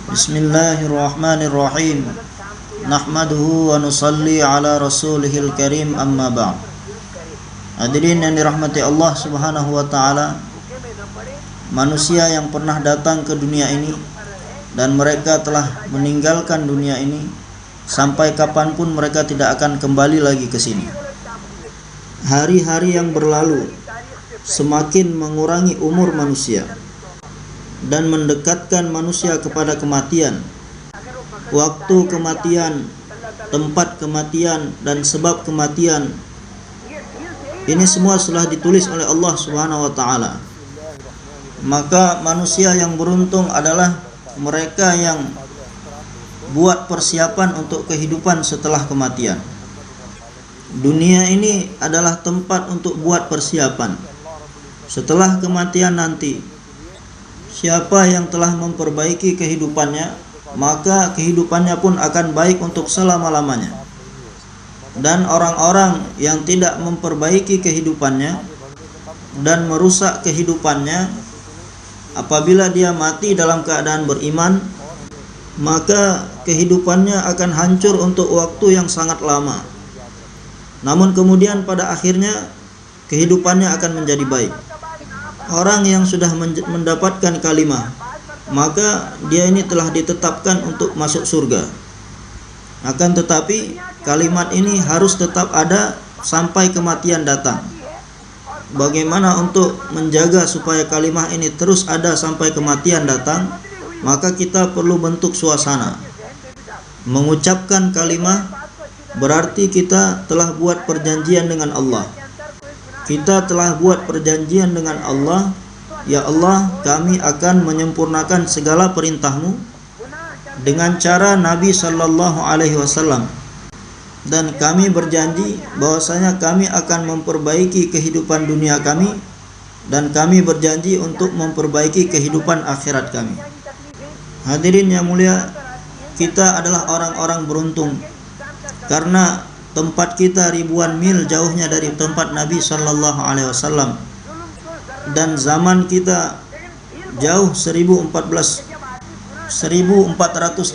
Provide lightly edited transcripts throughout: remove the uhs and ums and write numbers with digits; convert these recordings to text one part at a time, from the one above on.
Bismillahirrahmanirrahim. Nahmaduhu wa nusalli ala rasulihil karim, amma ba'd. Hadirin yang dirahmati Allah subhanahu wa ta'ala, manusia yang pernah datang ke dunia ini dan mereka telah meninggalkan dunia ini, sampai kapanpun mereka tidak akan kembali lagi ke sini. Hari-hari yang berlalu semakin mengurangi umur manusia dan mendekatkan manusia kepada kematian. Waktu kematian, tempat kematian, dan sebab kematian, ini semua sudah ditulis oleh Allah Subhanahu wa ta'ala. Maka manusia yang beruntung adalah mereka yang buat persiapan untuk kehidupan setelah kematian. Dunia ini adalah tempat untuk buat persiapan. Setelah kematian nanti, siapa yang telah memperbaiki kehidupannya, maka kehidupannya pun akan baik untuk selama-lamanya. Dan orang-orang yang tidak memperbaiki kehidupannya dan merusak kehidupannya, apabila dia mati dalam keadaan beriman, maka kehidupannya akan hancur untuk waktu yang sangat lama. Namun kemudian pada akhirnya kehidupannya akan menjadi baik. Orang yang sudah mendapatkan kalimah, maka dia ini telah ditetapkan untuk masuk surga. Akan tetapi kalimat ini harus tetap ada sampai kematian datang. Bagaimana untuk menjaga supaya kalimah ini terus ada sampai kematian datang? Maka kita perlu bentuk suasana. Mengucapkan kalimah berarti kita telah buat perjanjian dengan Allah. Kita telah buat perjanjian dengan Allah, ya Allah, kami akan menyempurnakan segala perintahmu dengan cara Nabi sallallahu alaihi wasallam, dan kami berjanji bahwasanya kami akan memperbaiki kehidupan dunia kami, dan kami berjanji untuk memperbaiki kehidupan akhirat kami. Hadirin yang mulia, kita adalah orang-orang beruntung karena tempat kita ribuan mil jauhnya dari tempat Nabi sallallahu alaihi wasallam, dan zaman kita jauh 1400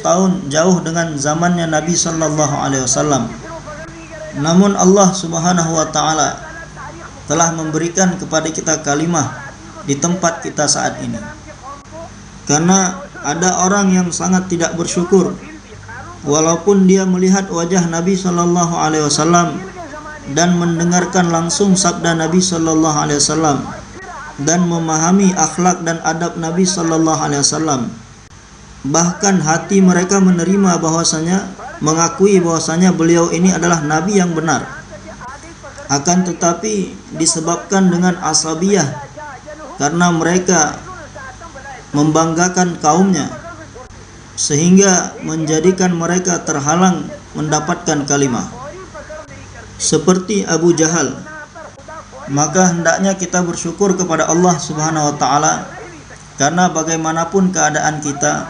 tahun jauh dengan zamannya Nabi sallallahu alaihi wasallam. Namun Allah Subhanahu wa taala telah memberikan kepada kita kalimah di tempat kita saat ini. Karena ada orang yang sangat tidak bersyukur, walaupun dia melihat wajah Nabi sallallahu alaihi wasallam dan mendengarkan langsung sabda Nabi sallallahu alaihi wasallam dan memahami akhlak dan adab Nabi sallallahu alaihi wasallam. Bahkan hati mereka menerima bahwasanya, mengakui bahwasanya beliau ini adalah nabi yang benar. Akan tetapi disebabkan dengan asabiyah, karena mereka membanggakan kaumnya, sehingga menjadikan mereka terhalang mendapatkan kalimah, seperti Abu Jahal. Maka hendaknya kita bersyukur kepada Allah Subhanahu wa ta'ala, karena bagaimanapun keadaan kita,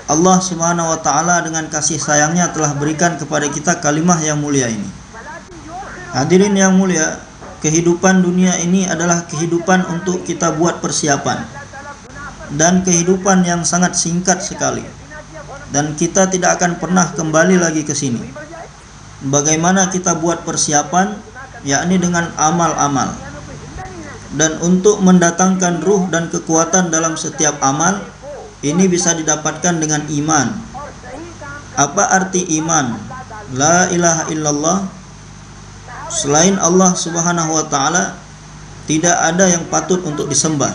Allah Subhanahu wa ta'ala dengan kasih sayangnya telah berikan kepada kita kalimah yang mulia ini. Hadirin yang mulia, kehidupan dunia ini adalah kehidupan untuk kita buat persiapan, dan kehidupan yang sangat singkat sekali, dan kita tidak akan pernah kembali lagi ke sini. Bagaimana kita buat persiapan? Yakni dengan amal-amal. Dan untuk mendatangkan ruh dan kekuatan dalam setiap amal, ini bisa didapatkan dengan iman. Apa arti iman? La ilaha illallah. Selain Allah Subhanahu wa ta'ala, tidak ada yang patut untuk disembah.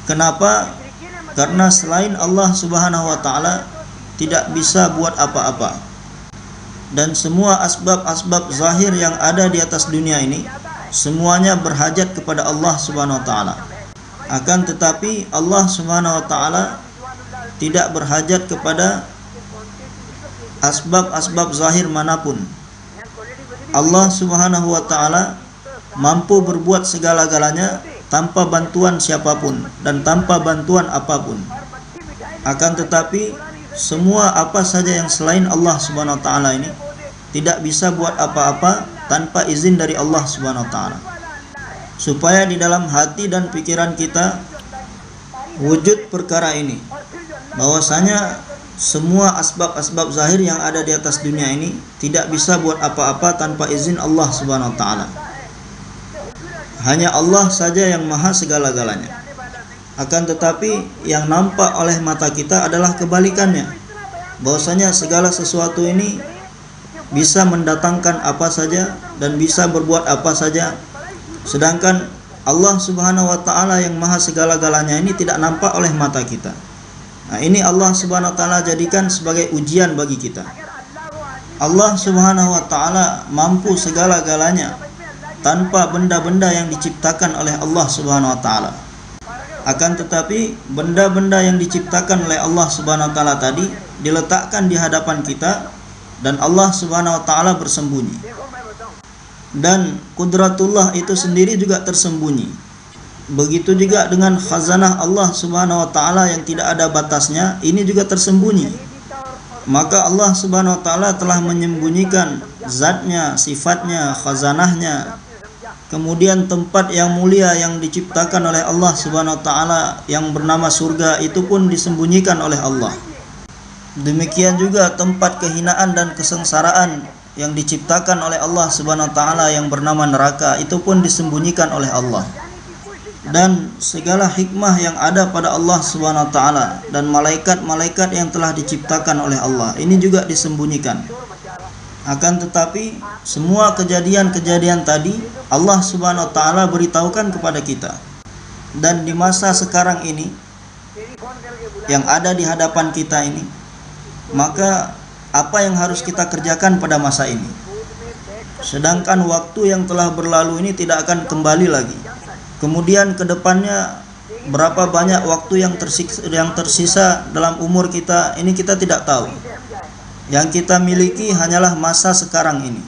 Kenapa? Karena selain Allah Subhanahu wa ta'ala tidak bisa buat apa-apa. Dan semua asbab-asbab zahir yang ada di atas dunia ini, semuanya berhajat kepada Allah Subhanahu wa ta'ala. Akan tetapi Allah Subhanahu wa ta'ala tidak berhajat kepada asbab-asbab zahir manapun. Allah Subhanahu wa ta'ala mampu berbuat segala-galanya tanpa bantuan siapapun dan tanpa bantuan apapun. Akan tetapi semua apa saja yang selain Allah Subhanahu wa ta'ala ini tidak bisa buat apa-apa tanpa izin dari Allah Subhanahu wa ta'ala. Supaya di dalam hati dan pikiran kita wujud perkara ini, bahwasanya semua asbab-asbab zahir yang ada di atas dunia ini tidak bisa buat apa-apa tanpa izin Allah Subhanahu wa taala. Hanya Allah saja yang maha segala-galanya. Akan tetapi yang nampak oleh mata kita adalah kebalikannya, bahwasanya segala sesuatu ini bisa mendatangkan apa saja dan bisa berbuat apa saja, sedangkan Allah Subhanahu wa taala yang maha segala-galanya ini tidak nampak oleh mata kita. Nah, ini Allah Subhanahu wa taala jadikan sebagai ujian bagi kita. Allah Subhanahu wa taala mampu segala-galanya tanpa benda-benda yang diciptakan oleh Allah Subhanahu wa taala. Akan tetapi benda-benda yang diciptakan oleh Allah Subhanahu wa taala tadi diletakkan di hadapan kita dan Allah Subhanahu wa taala bersembunyi. Dan kudratullah itu sendiri juga tersembunyi. Begitu juga dengan khazanah Allah Subhanahu wa taala yang tidak ada batasnya, ini juga tersembunyi. Maka Allah Subhanahu wa taala telah menyembunyikan zatnya, sifatnya, khazanahnya. Kemudian tempat yang mulia yang diciptakan oleh Allah Subhanahu wa taala yang bernama surga itu pun disembunyikan oleh Allah. Demikian juga tempat kehinaan dan kesengsaraan yang diciptakan oleh Allah Subhanahu wa taala yang bernama neraka itu pun disembunyikan oleh Allah. Dan segala hikmah yang ada pada Allah Subhanahu wa taala dan malaikat-malaikat yang telah diciptakan oleh Allah ini juga disembunyikan. Akan tetapi semua kejadian-kejadian tadi Allah Subhanahu wa taala beritahukan kepada kita. Dan di masa sekarang ini yang ada di hadapan kita ini, maka apa yang harus kita kerjakan pada masa ini? Sedangkan waktu yang telah berlalu ini tidak akan kembali lagi. Kemudian ke depannya berapa banyak waktu yang tersisa dalam umur kita ini kita tidak tahu. Yang kita miliki hanyalah masa sekarang ini.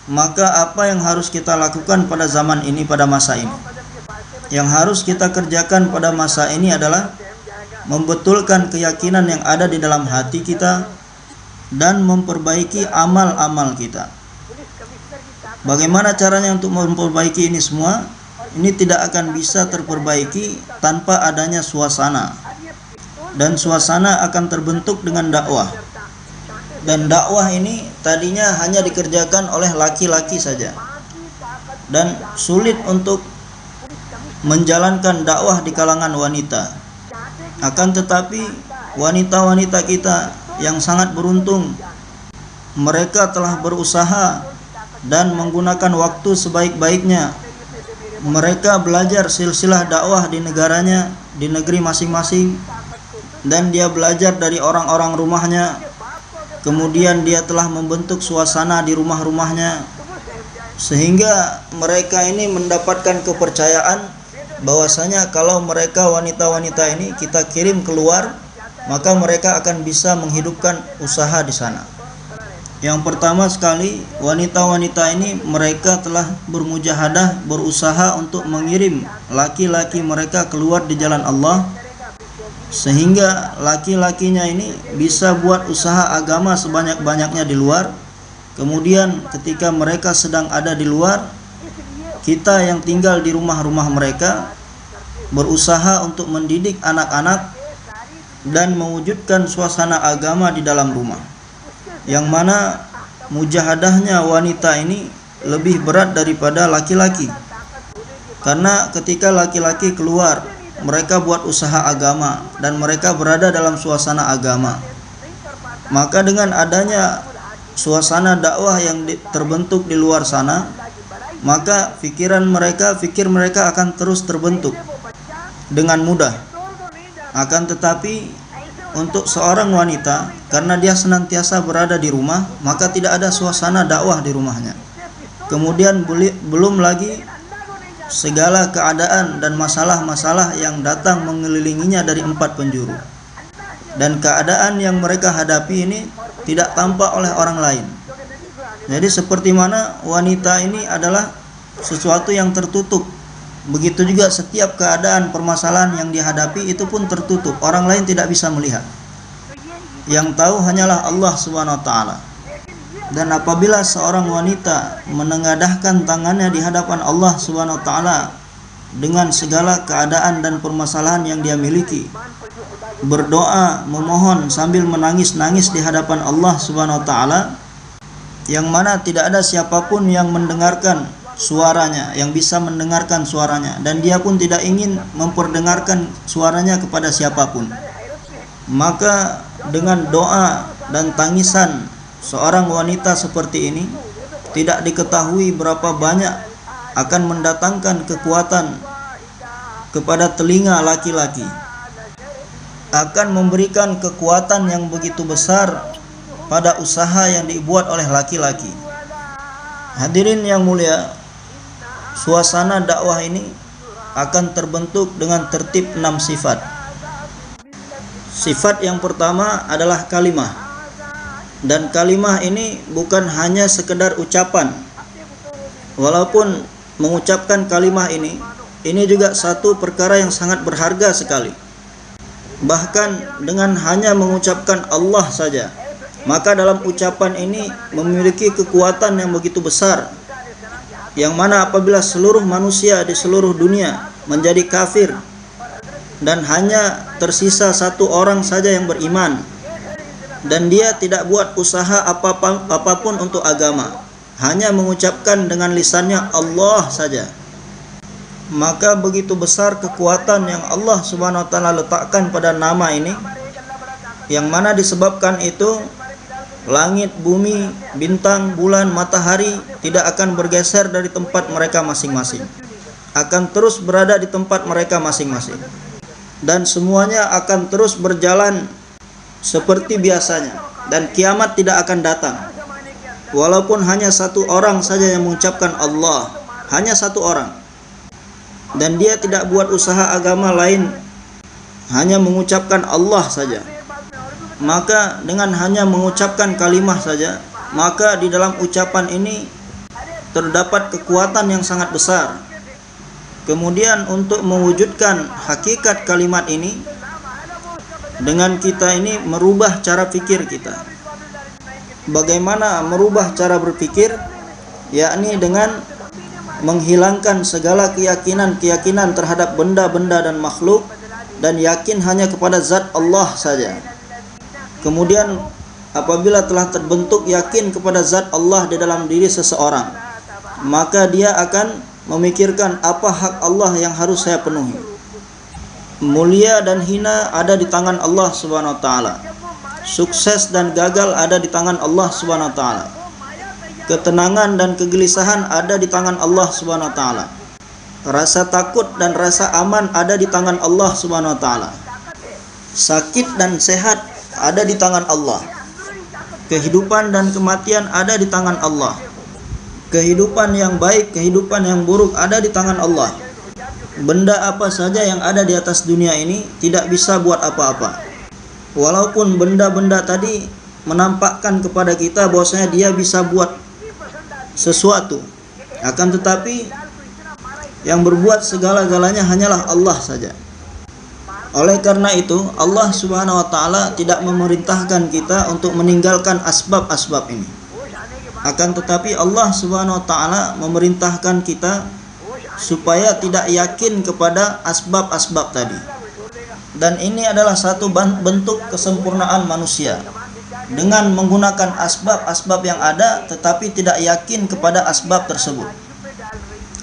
Maka apa yang harus kita lakukan pada zaman ini, pada masa ini? Yang harus kita kerjakan pada masa ini adalah membetulkan keyakinan yang ada di dalam hati kita dan memperbaiki amal-amal kita. Bagaimana caranya untuk memperbaiki ini semua? Ini tidak akan bisa terperbaiki tanpa adanya suasana. Dan suasana akan terbentuk dengan dakwah. Dan dakwah ini tadinya hanya dikerjakan oleh laki-laki saja. Dan sulit untuk menjalankan dakwah di kalangan wanita. Akan tetapi wanita-wanita kita yang sangat beruntung, mereka telah berusaha dan menggunakan waktu sebaik-baiknya. Mereka belajar silsilah dakwah di negaranya, di negeri masing-masing, dan dia belajar dari orang-orang rumahnya. Kemudian dia telah membentuk suasana di rumah-rumahnya, sehingga mereka ini mendapatkan kepercayaan bahwasanya kalau mereka wanita-wanita ini kita kirim keluar, maka mereka akan bisa menghidupkan usaha di sana. Yang pertama sekali, wanita-wanita ini mereka telah bermujahadah, berusaha untuk mengirim laki-laki mereka keluar di jalan Allah, sehingga laki-lakinya ini bisa buat usaha agama sebanyak-banyaknya di luar. Kemudian ketika mereka sedang ada di luar, kita yang tinggal di rumah-rumah mereka berusaha untuk mendidik anak-anak dan mewujudkan suasana agama di dalam rumah, yang mana mujahadahnya wanita ini lebih berat daripada laki-laki. Karena ketika laki-laki keluar, mereka buat usaha agama dan mereka berada dalam suasana agama, maka dengan adanya suasana dakwah yang terbentuk di luar sana, maka fikir mereka akan terus terbentuk dengan mudah. Akan tetapi untuk seorang wanita, karena dia senantiasa berada di rumah, maka tidak ada suasana dakwah di rumahnya. Kemudian belum lagi segala keadaan dan masalah-masalah yang datang mengelilinginya dari 4 penjuru. Dan keadaan yang mereka hadapi ini tidak tampak oleh orang lain. Jadi seperti mana wanita ini adalah sesuatu yang tertutup, begitu juga setiap keadaan permasalahan yang dihadapi itu pun tertutup, orang lain tidak bisa melihat. Yang tahu hanyalah Allah Subhanahu wa taala. Dan apabila seorang wanita menengadahkan tangannya di hadapan Allah Subhanahu wa taala dengan segala keadaan dan permasalahan yang dia miliki, berdoa memohon sambil menangis-nangis di hadapan Allah Subhanahu wa taala, yang mana tidak ada siapapun yang mendengarkan suaranya, yang bisa mendengarkan suaranya, dan dia pun tidak ingin memperdengarkan suaranya kepada siapapun. Maka dengan doa dan tangisan seorang wanita seperti ini, tidak diketahui berapa banyak akan mendatangkan kekuatan kepada telinga laki-laki, akan memberikan kekuatan yang begitu besar pada usaha yang dibuat oleh laki-laki. Hadirin yang mulia, suasana dakwah ini akan terbentuk dengan tertib 6 sifat. Sifat yang pertama adalah kalimah. Dan kalimah ini bukan hanya sekedar ucapan. Walaupun mengucapkan kalimah ini juga satu perkara yang sangat berharga sekali. Bahkan dengan hanya mengucapkan Allah saja, maka dalam ucapan ini memiliki kekuatan yang begitu besar, yang mana apabila seluruh manusia di seluruh dunia menjadi kafir dan hanya tersisa satu orang saja yang beriman, dan dia tidak buat usaha apapun untuk agama, hanya mengucapkan dengan lisannya Allah saja, maka begitu besar kekuatan yang Allah Subhanahu wa taala letakkan pada nama ini, yang mana disebabkan itu langit, bumi, bintang, bulan, matahari tidak akan bergeser dari tempat mereka masing-masing, akan terus berada di tempat mereka masing-masing, dan semuanya akan terus berjalan seperti biasanya, dan kiamat tidak akan datang walaupun hanya satu orang saja yang mengucapkan Allah, hanya satu orang, dan dia tidak buat usaha agama lain, hanya mengucapkan Allah saja. Maka dengan hanya mengucapkan kalimah saja, maka di dalam ucapan ini terdapat kekuatan yang sangat besar. Kemudian untuk mewujudkan hakikat kalimat ini, dengan kita ini merubah cara pikir kita. Bagaimana merubah cara berpikir? Yakni dengan menghilangkan segala keyakinan terhadap benda-benda dan makhluk, dan yakin hanya kepada zat Allah saja. Kemudian apabila telah terbentuk yakin kepada zat Allah di dalam diri seseorang, maka dia akan memikirkan apa hak Allah yang harus saya penuhi. Mulia dan hina ada di tangan Allah Subhanahu wa taala. Sukses dan gagal ada di tangan Allah Subhanahu wa taala. Ketenangan dan kegelisahan ada di tangan Allah Subhanahu wa taala. Rasa takut dan rasa aman ada di tangan Allah Subhanahu wa taala. Sakit dan sehat ada di tangan Allah. Kehidupan dan kematian ada di tangan Allah. Kehidupan yang baik, kehidupan yang buruk ada di tangan Allah. Benda apa saja yang ada di atas dunia ini tidak bisa buat apa-apa. Walaupun benda-benda tadi menampakkan kepada kita bahwasanya dia bisa buat sesuatu, akan tetapi yang berbuat segala-galanya hanyalah Allah saja. Oleh karena itu, Allah Subhanahu wa taala tidak memerintahkan kita untuk meninggalkan asbab-asbab ini. Akan tetapi Allah Subhanahu wa taala memerintahkan kita supaya tidak yakin kepada asbab-asbab tadi. Dan ini adalah satu bentuk kesempurnaan manusia, dengan menggunakan asbab-asbab yang ada tetapi tidak yakin kepada asbab tersebut.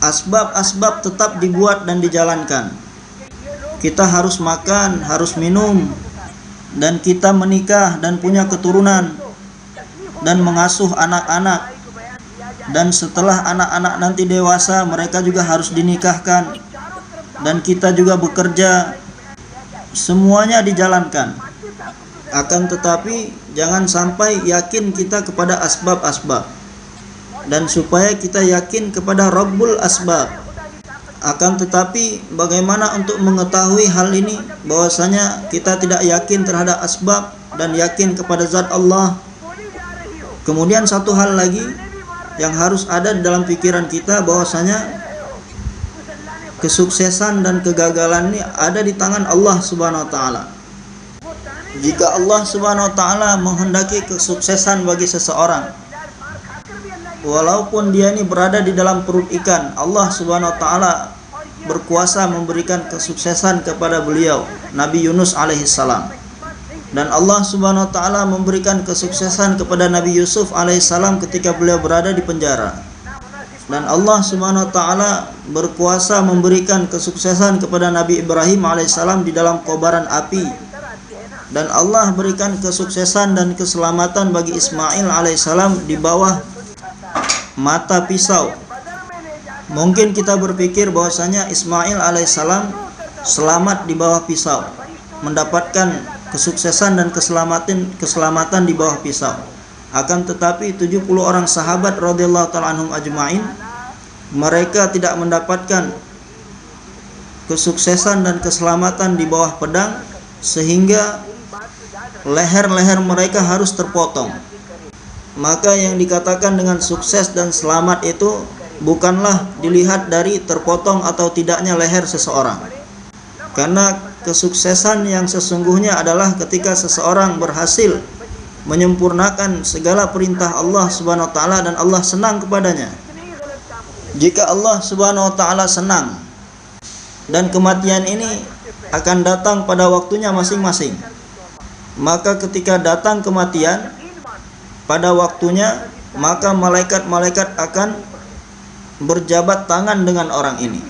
Asbab-asbab tetap dibuat dan dijalankan. Kita harus makan, harus minum, dan kita menikah dan punya keturunan, dan mengasuh anak-anak. Dan setelah anak-anak nanti dewasa, mereka juga harus dinikahkan, dan kita juga bekerja. Semuanya dijalankan. Akan tetapi jangan sampai yakin kita kepada asbab-asbab, dan supaya kita yakin kepada Rabbul Asbab. Akan tetapi bagaimana untuk mengetahui hal ini, bahwasanya kita tidak yakin terhadap asbab dan yakin kepada zat Allah? Kemudian satu hal lagi yang harus ada di dalam pikiran kita, bahwasanya kesuksesan dan kegagalan ini ada di tangan Allah Subhanahu wa taala. Jika Allah Subhanahu wa taala menghendaki kesuksesan bagi seseorang, walaupun dia ini berada di dalam perut ikan, Allah Subhanahu wa taala berkuasa memberikan kesuksesan kepada beliau, Nabi Yunus alaihissalam. Dan Allah Subhanahu wa taala memberikan kesuksesan kepada Nabi Yusuf alaihissalam ketika beliau berada di penjara. Dan Allah Subhanahu wa taala berkuasa memberikan kesuksesan kepada Nabi Ibrahim alaihissalam di dalam kobaran api. Dan Allah berikan kesuksesan dan keselamatan bagi Ismail alaihissalam di bawah mata pisau. Mungkin kita berpikir bahwasanya Ismail alaihissalam selamat di bawah pisau, mendapatkan kesuksesan dan keselamatan di bawah pisau. Akan tetapi 70 orang sahabat radhiyallahu ta'ala anhum ajma'in, mereka tidak mendapatkan kesuksesan dan keselamatan di bawah pedang, sehingga leher-leher mereka harus terpotong. Maka yang dikatakan dengan sukses dan selamat itu bukanlah dilihat dari terpotong atau tidaknya leher seseorang. Karena kesuksesan yang sesungguhnya adalah ketika seseorang berhasil menyempurnakan segala perintah Allah Subhanahu wa taala dan Allah senang kepadanya. Jika Allah Subhanahu wa taala senang dan kematian ini akan datang pada waktunya masing-masing, maka ketika datang kematian pada waktunya, maka malaikat-malaikat akan berjabat tangan dengan orang ini.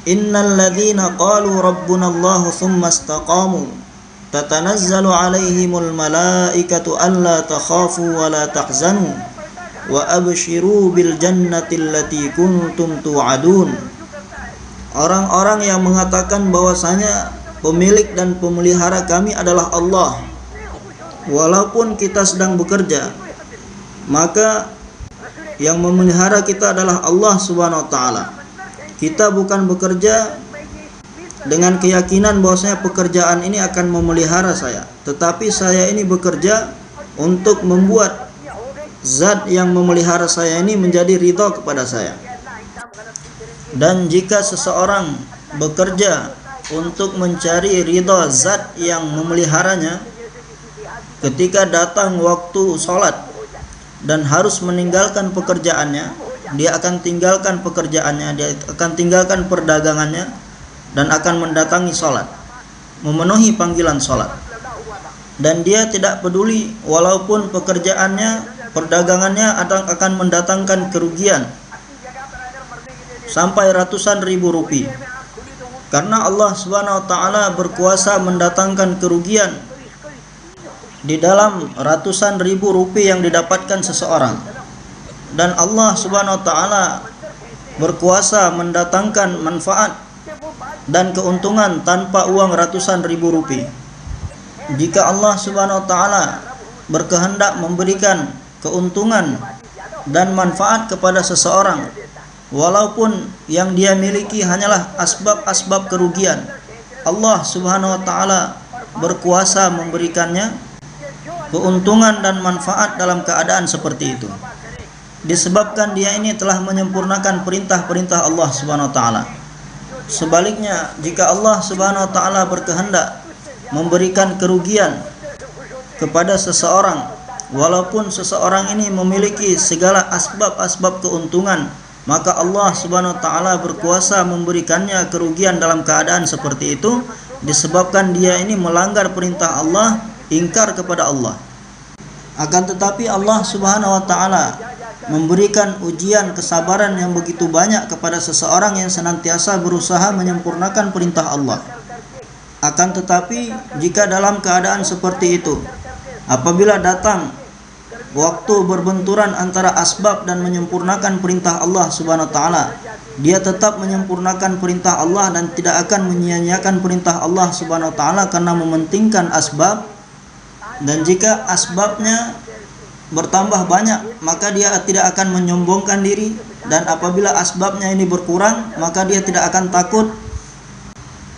Innal ladzina qalu rabbunallahu tsumma istaqamu tatanazzalu alaihimul malaikatu alla takhafu wa la tahzanu wa abshiru bil jannati allati kuntum tu'adun. Orang-orang yang mengatakan bahwasanya pemilik dan pemelihara kami adalah Allah, walaupun kita sedang bekerja, maka yang memelihara kita adalah Allah Subhanahu wa taala. Kita bukan bekerja dengan keyakinan bahwasanya pekerjaan ini akan memelihara saya, tetapi saya ini bekerja untuk membuat zat yang memelihara saya ini menjadi ridha kepada saya. Dan jika seseorang bekerja untuk mencari ridha zat yang memeliharanya, ketika datang waktu sholat dan harus meninggalkan pekerjaannya, dia akan tinggalkan pekerjaannya, dia akan tinggalkan perdagangannya dan akan mendatangi sholat, memenuhi panggilan sholat. Dan dia tidak peduli walaupun pekerjaannya, perdagangannya akan mendatangkan kerugian sampai ratusan ribu rupiah, karena Allah Subhanahu wa taala berkuasa mendatangkan kerugian di dalam ratusan ribu rupiah yang didapatkan seseorang. Dan Allah Subhanahu wa taala berkuasa mendatangkan manfaat dan keuntungan tanpa uang ratusan ribu rupiah. Jika Allah Subhanahu wa taala berkehendak memberikan keuntungan dan manfaat kepada seseorang, walaupun yang dia miliki hanyalah asbab-asbab kerugian, Allah Subhanahu wa taala berkuasa memberikannya keuntungan dan manfaat dalam keadaan seperti itu, disebabkan dia ini telah menyempurnakan perintah-perintah Allah Subhanahu wa taala. Sebaliknya, jika Allah Subhanahu wa taala berkehendak memberikan kerugian kepada seseorang, walaupun seseorang ini memiliki segala asbab-asbab keuntungan, maka Allah Subhanahu wa taala berkuasa memberikannya kerugian dalam keadaan seperti itu, disebabkan dia ini melanggar perintah Allah, ingkar kepada Allah. Akan tetapi Allah Subhanahu wa taala memberikan ujian kesabaran yang begitu banyak kepada seseorang yang senantiasa berusaha menyempurnakan perintah Allah. Akan tetapi jika dalam keadaan seperti itu, apabila datang waktu berbenturan antara asbab dan menyempurnakan perintah Allah Subhanahu wa taala, dia tetap menyempurnakan perintah Allah dan tidak akan menyia-nyiakan perintah Allah Subhanahu wa taala karena mementingkan asbab. Dan jika asbabnya bertambah banyak, maka dia tidak akan menyombongkan diri, dan apabila asbabnya ini berkurang, maka dia tidak akan takut.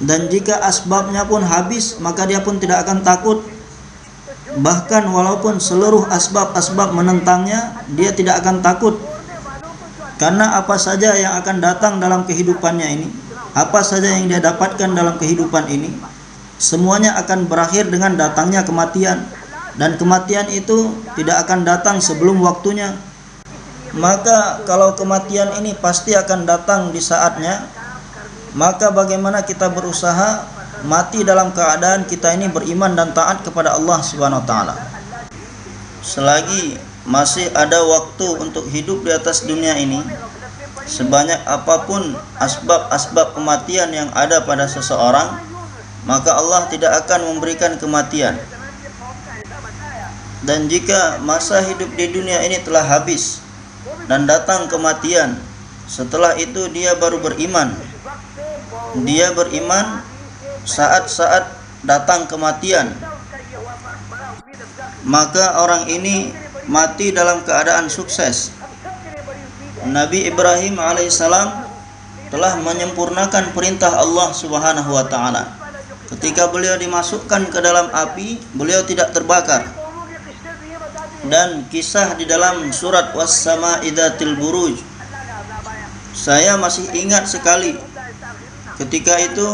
Dan jika asbabnya pun habis, maka dia pun tidak akan takut. Bahkan walaupun seluruh asbab-asbab menentangnya, dia tidak akan takut. Karena apa saja yang akan datang dalam kehidupannya ini, apa saja yang dia dapatkan dalam kehidupan ini, semuanya akan berakhir dengan datangnya kematian. Dan kematian itu tidak akan datang sebelum waktunya. Maka kalau kematian ini pasti akan datang di saatnya, Maka bagaimana kita berusaha mati dalam keadaan kita ini beriman dan taat kepada Allah Subhanahu wa taala. Selagi masih ada waktu untuk hidup di atas dunia ini, sebanyak apapun asbab-asbab kematian yang ada pada seseorang, maka Allah tidak akan memberikan kematian. Dan jika masa hidup di dunia ini telah habis dan datang kematian, setelah itu dia baru beriman. Dia beriman saat-saat datang kematian, maka orang ini mati dalam keadaan sukses. Nabi Ibrahim alaihissalam telah menyempurnakan perintah Allah Subhanahu wa taala. Ketika beliau dimasukkan ke dalam api, beliau tidak terbakar. Dan kisah di dalam surat Was-Sama'i Dzatil Buruj, saya masih ingat sekali. Ketika itu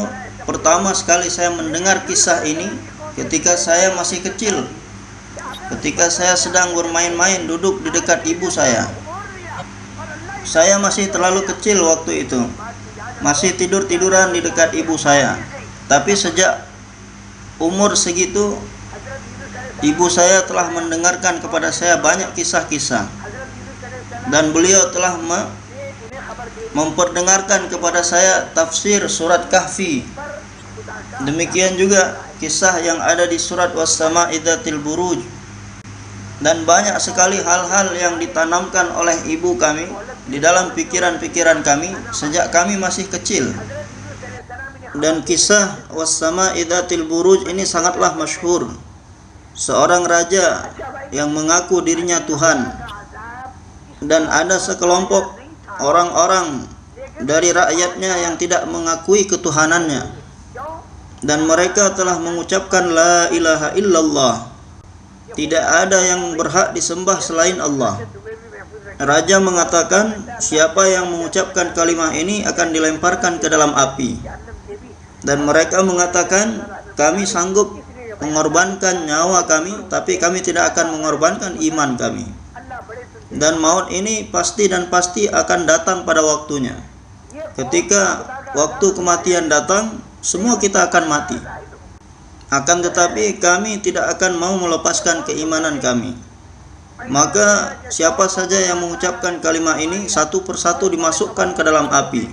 pertama sekali saya mendengar kisah ini ketika saya masih kecil. Ketika saya sedang bermain-main duduk di dekat ibu saya. Saya masih terlalu kecil waktu itu. Masih tidur-tiduran di dekat ibu saya. Tapi sejak umur segitu, ibu saya telah mendengarkan kepada saya banyak kisah-kisah. Dan beliau telah memperdengarkan kepada saya tafsir surat Kahfi. Demikian juga kisah yang ada di surat Was-Sama'i Dzatil Buruj. Dan banyak sekali hal-hal yang ditanamkan oleh ibu kami di dalam pikiran-pikiran kami sejak kami masih kecil. Dan kisah Was-Sama'i Dzatil Buruj ini sangatlah masyhur. Seorang raja yang mengaku dirinya Tuhan, dan ada sekelompok orang-orang dari rakyatnya yang tidak mengakui ketuhanannya, dan mereka telah mengucapkan la ilaha illallah, tidak ada yang berhak disembah selain Allah. Raja mengatakan siapa yang mengucapkan kalimat ini akan dilemparkan ke dalam api. Dan mereka mengatakan kami sanggup mengorbankan nyawa kami, tapi kami tidak akan mengorbankan iman kami. Dan maut ini pasti dan pasti akan datang pada waktunya. Ketika waktu kematian datang, semua kita akan mati. Akan tetapi kami tidak akan mau melepaskan keimanan kami. Maka siapa saja yang mengucapkan kalimat ini satu persatu dimasukkan ke dalam api.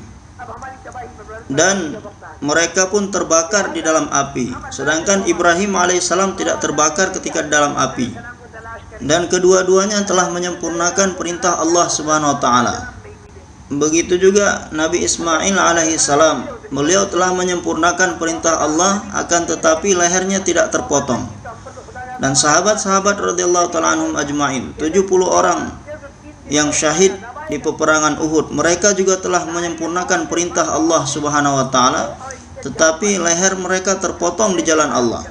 Dan mereka pun terbakar di dalam api. Sedangkan Ibrahim alaihissalam tidak terbakar ketika di dalam api. Dan kedua-duanya telah menyempurnakan perintah Allah Subhanahu wa taala. Begitu juga Nabi Ismail alaihissalam, beliau telah menyempurnakan perintah Allah, akan tetapi lehernya tidak terpotong. Dan sahabat-sahabat radhiyallahu taala anhum ajmain, 70 orang yang syahid di peperangan Uhud, mereka juga telah menyempurnakan perintah Allah Subhanahu wa taala, tetapi leher mereka terpotong di jalan Allah.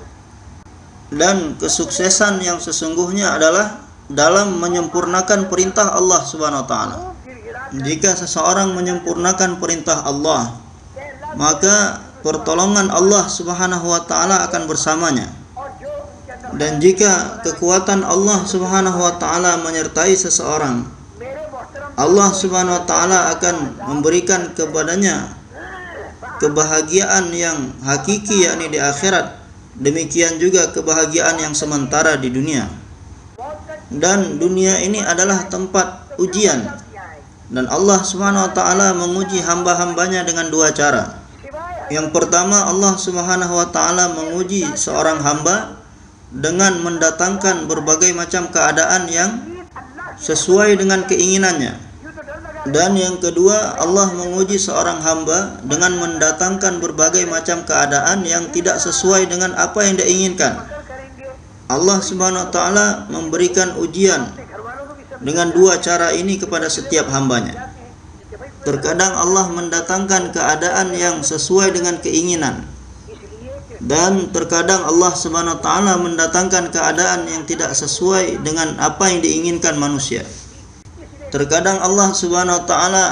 Dan kesuksesan yang sesungguhnya adalah dalam menyempurnakan perintah Allah Subhanahu wa taala. Jika seseorang menyempurnakan perintah Allah, maka pertolongan Allah Subhanahu wa taala akan bersamanya. Dan jika kekuatan Allah Subhanahu wa taala menyertai seseorang, Allah Subhanahu wa taala akan memberikan kepadanya kebahagiaan yang hakiki, yakni di akhirat. Demikian juga kebahagiaan yang sementara di dunia. Dan dunia ini adalah tempat ujian. Dan Allah Subhanahu wa taala menguji hamba-hambanya dengan dua cara. Yang pertama, Allah Subhanahu wa taala menguji seorang hamba dengan mendatangkan berbagai macam keadaan yang sesuai dengan keinginannya. Dan yang kedua, Allah menguji seorang hamba dengan mendatangkan berbagai macam keadaan yang tidak sesuai dengan apa yang dia inginkan. Allah Subhanahu wa taala memberikan ujian dengan dua cara ini kepada setiap hambanya. Terkadang Allah mendatangkan keadaan yang sesuai dengan keinginan, dan terkadang Allah Subhanahu wa taala mendatangkan keadaan yang tidak sesuai dengan apa yang diinginkan manusia. Terkadang Allah Subhanahu wa taala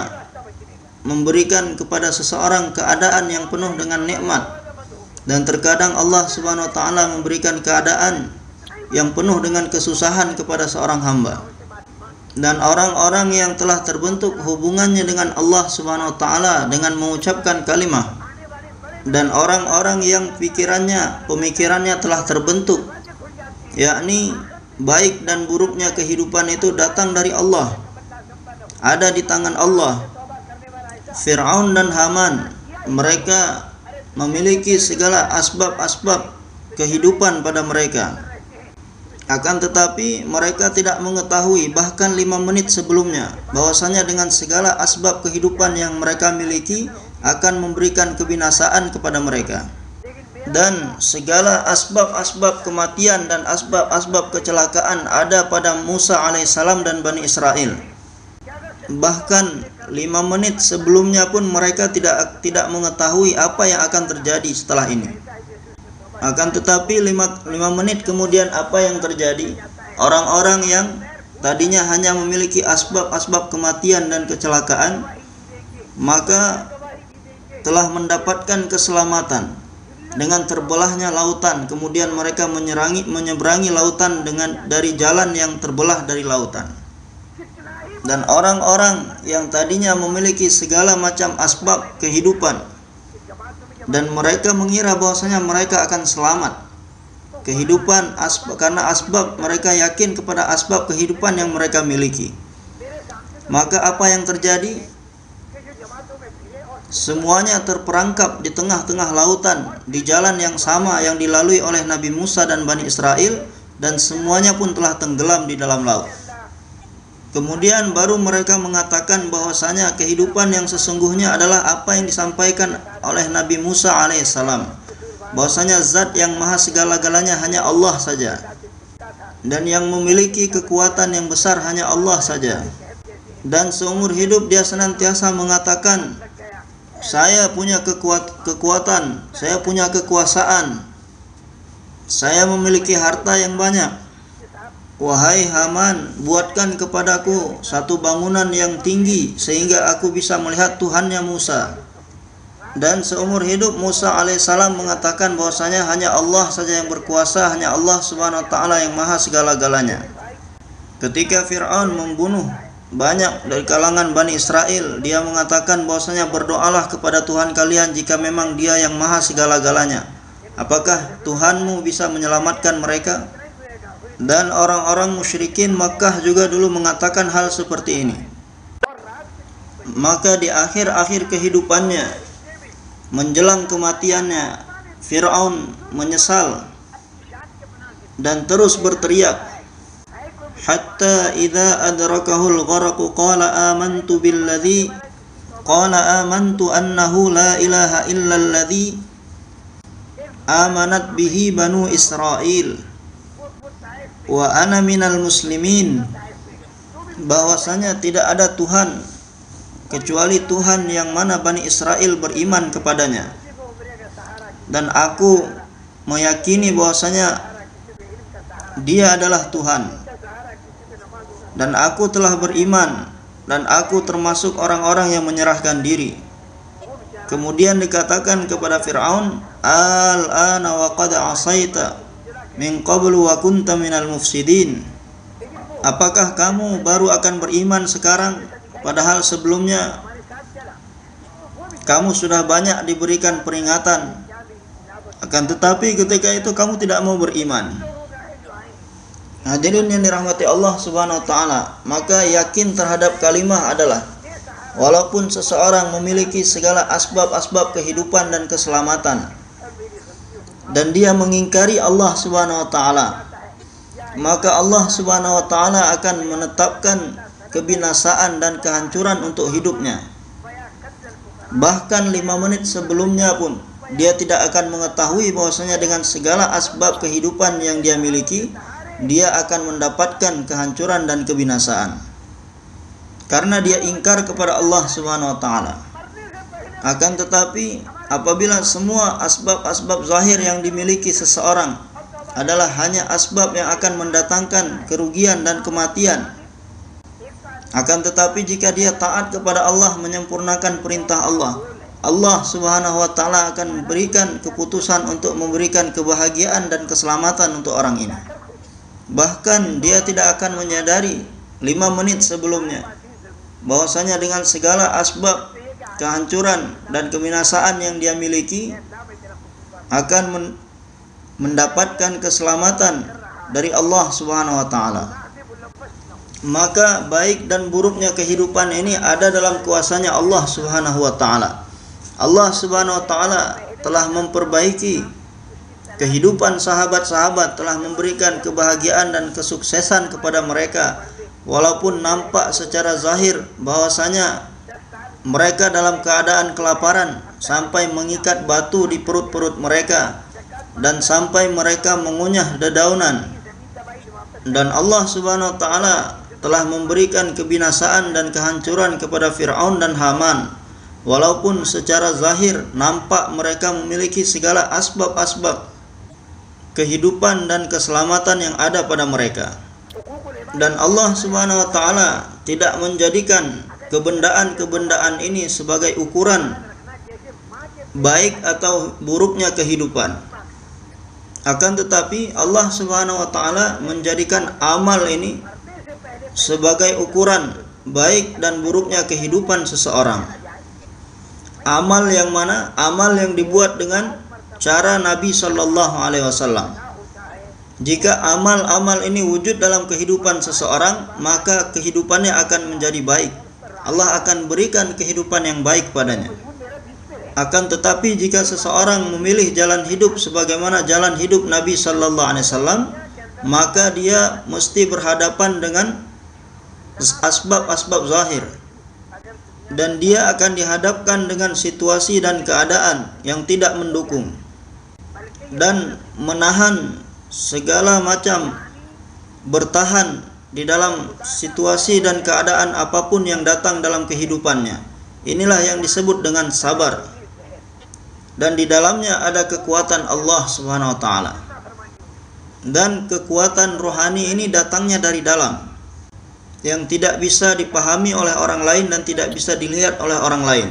memberikan kepada seseorang keadaan yang penuh dengan nikmat, dan terkadang Allah Subhanahu wa taala memberikan keadaan yang penuh dengan kesusahan kepada seorang hamba. dan orang-orang yang telah terbentuk hubungannya dengan Allah Subhanahu wa taala dengan mengucapkan kalimah, dan orang-orang yang pemikirannya telah terbentuk, yakni baik dan buruknya kehidupan itu datang dari Allah, ada di tangan Allah. Fir'aun dan Haman, mereka memiliki segala asbab-asbab kehidupan pada mereka. Akan tetapi mereka tidak mengetahui bahkan 5 menit sebelumnya bahwasanya dengan segala asbab kehidupan yang mereka miliki akan memberikan kebinasaan kepada mereka. Dan segala asbab-asbab kematian dan asbab-asbab kecelakaan ada pada Musa alaihissalam dan Bani Israel. Bahkan 5 menit sebelumnya pun mereka tidak mengetahui apa yang akan terjadi setelah ini. Akan tetapi 5 menit kemudian apa yang terjadi? Orang-orang yang tadinya hanya memiliki asbab-asbab kematian dan kecelakaan, maka telah mendapatkan keselamatan dengan terbelahnya lautan. Kemudian mereka menyeberangi lautan dari jalan yang terbelah dari lautan. Dan orang-orang yang tadinya memiliki segala macam asbab kehidupan, dan mereka mengira bahwasanya mereka akan selamat kehidupan karena asbab, mereka yakin kepada asbab kehidupan yang mereka miliki. Maka apa yang terjadi? Semuanya terperangkap di tengah-tengah lautan, di jalan yang sama yang dilalui oleh Nabi Musa dan Bani Israel, dan semuanya pun telah tenggelam di dalam laut. Kemudian baru mereka mengatakan bahwasanya kehidupan yang sesungguhnya adalah apa yang disampaikan oleh Nabi Musa alaihissalam, bahwasanya zat yang maha segala-galanya hanya Allah saja, dan yang memiliki kekuatan yang besar hanya Allah saja. Dan seumur hidup dia senantiasa mengatakan, saya punya kekuatan, saya punya kekuasaan, saya memiliki harta yang banyak. Wahai Haman, buatkan kepadaku satu bangunan yang tinggi sehingga aku bisa melihat Tuhannya Musa. Dan seumur hidup Musa alaihissalam mengatakan bahwasanya hanya Allah saja yang berkuasa, hanya Allah subhanahu wa ta'ala yang maha segala-galanya. Ketika Fir'aun membunuh banyak dari kalangan Bani Israel, dia mengatakan bahwasanya berdoalah kepada Tuhan kalian jika memang dia yang maha segala-galanya. Apakah Tuhanmu bisa menyelamatkan mereka? Dan orang-orang musyrikin Makkah juga dulu mengatakan hal seperti ini. Maka di akhir-akhir kehidupannya, menjelang kematiannya, Fir'aun menyesal dan terus berteriak, hatta idza adrakahul gharaqu qala amantu annahu la ilaha illalladzi amanat bihi banu Israil wa ana minal muslimin, bahwasanya tidak ada Tuhan kecuali Tuhan yang mana Bani Israel beriman kepadanya, dan aku meyakini bahwasanya dia adalah Tuhan, dan aku telah beriman, dan aku termasuk orang-orang yang menyerahkan diri. Kemudian dikatakan kepada Fir'aun, al-ana wa qad asaita min qablu wa kunta minal mufsidin. Apakah kamu baru akan beriman sekarang, padahal sebelumnya kamu sudah banyak diberikan peringatan, akan tetapi ketika itu kamu tidak mau beriman. Hadirin yang dirahmati Allah subhanahu wa ta'ala, maka yakin terhadap kalimah adalah walaupun seseorang memiliki segala asbab-asbab kehidupan dan keselamatan, dan dia mengingkari Allah subhanahu wa ta'ala, maka Allah subhanahu wa ta'ala akan menetapkan kebinasaan dan kehancuran untuk hidupnya. Bahkan 5 menit sebelumnya pun dia tidak akan mengetahui bahwasanya dengan segala asbab kehidupan yang dia miliki, dia akan mendapatkan kehancuran dan kebinasaan, karena dia ingkar kepada Allah subhanahu wa ta'ala. Akan tetapi apabila semua asbab-asbab zahir yang dimiliki seseorang adalah hanya asbab yang akan mendatangkan kerugian dan kematian, akan tetapi jika dia taat kepada Allah, menyempurnakan perintah Allah, Allah subhanahu wa ta'ala akan memberikan keputusan untuk memberikan kebahagiaan dan keselamatan untuk orang ini. Bahkan dia tidak akan menyadari 5 menit sebelumnya, bahwasanya dengan segala asbab kehancuran dan kebinasaan yang dia miliki akan mendapatkan keselamatan dari Allah Subhanahu wa taala. Maka baik dan buruknya kehidupan ini ada dalam kuasanya Allah Subhanahu wa taala. Allah Subhanahu wa taala telah memperbaiki kehidupan sahabat-sahabat, telah memberikan kebahagiaan dan kesuksesan kepada mereka, walaupun nampak secara zahir bahwasanya mereka dalam keadaan kelaparan sampai mengikat batu di perut-perut mereka dan sampai mereka mengunyah dedaunan. Dan Allah Subhanahu wa taala telah memberikan kebinasaan dan kehancuran kepada Fir'aun dan Haman, walaupun secara zahir nampak mereka memiliki segala asbab-asbab kehidupan dan keselamatan yang ada pada mereka. Dan Allah Subhanahu wa taala tidak menjadikan kebendaan-kebendaan ini sebagai ukuran baik atau buruknya kehidupan. Akan tetapi Allah Subhanahu wa taala menjadikan amal ini sebagai ukuran baik dan buruknya kehidupan seseorang. Amal yang mana? Amal yang dibuat dengan cara Nabi sallallahu alaihi wasallam. Jika amal-amal ini wujud dalam kehidupan seseorang, maka kehidupannya akan menjadi baik. Allah akan berikan kehidupan yang baik padanya. Akan tetapi jika seseorang memilih jalan hidup sebagaimana jalan hidup Nabi sallallahu alaihi wasallam, maka dia mesti berhadapan dengan asbab-asbab zahir, dan dia akan dihadapkan dengan situasi dan keadaan yang tidak mendukung, dan menahan segala macam bertahan di dalam situasi dan keadaan apapun yang datang dalam kehidupannya. Inilah yang disebut dengan sabar, dan di dalamnya ada kekuatan Allah Subhanahu wa taala. Dan kekuatan rohani ini datangnya dari dalam, yang tidak bisa dipahami oleh orang lain dan tidak bisa dilihat oleh orang lain.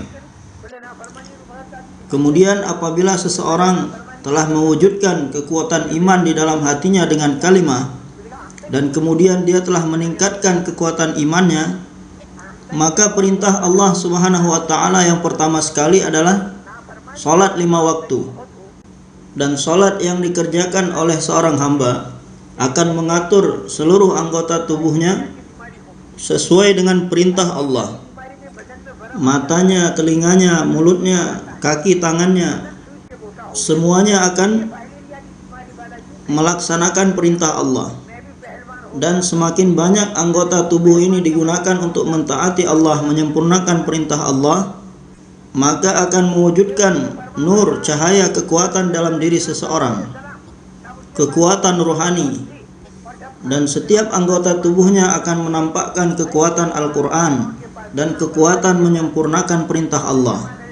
Kemudian apabila seseorang telah mewujudkan kekuatan iman di dalam hatinya dengan kalimah, dan kemudian dia telah meningkatkan kekuatan imannya, maka perintah Allah Subhanahu wa taala yang pertama sekali adalah salat 5 waktu. Dan salat yang dikerjakan oleh seorang hamba akan mengatur seluruh anggota tubuhnya sesuai dengan perintah Allah. Matanya, telinganya, mulutnya, kaki, tangannya, semuanya akan melaksanakan perintah Allah. Dan semakin banyak anggota tubuh ini digunakan untuk mentaati Allah, menyempurnakan perintah Allah, maka akan mewujudkan nur, cahaya kekuatan dalam diri seseorang, kekuatan rohani. Dan setiap anggota tubuhnya akan menampakkan kekuatan Al-Quran dan kekuatan menyempurnakan perintah Allah.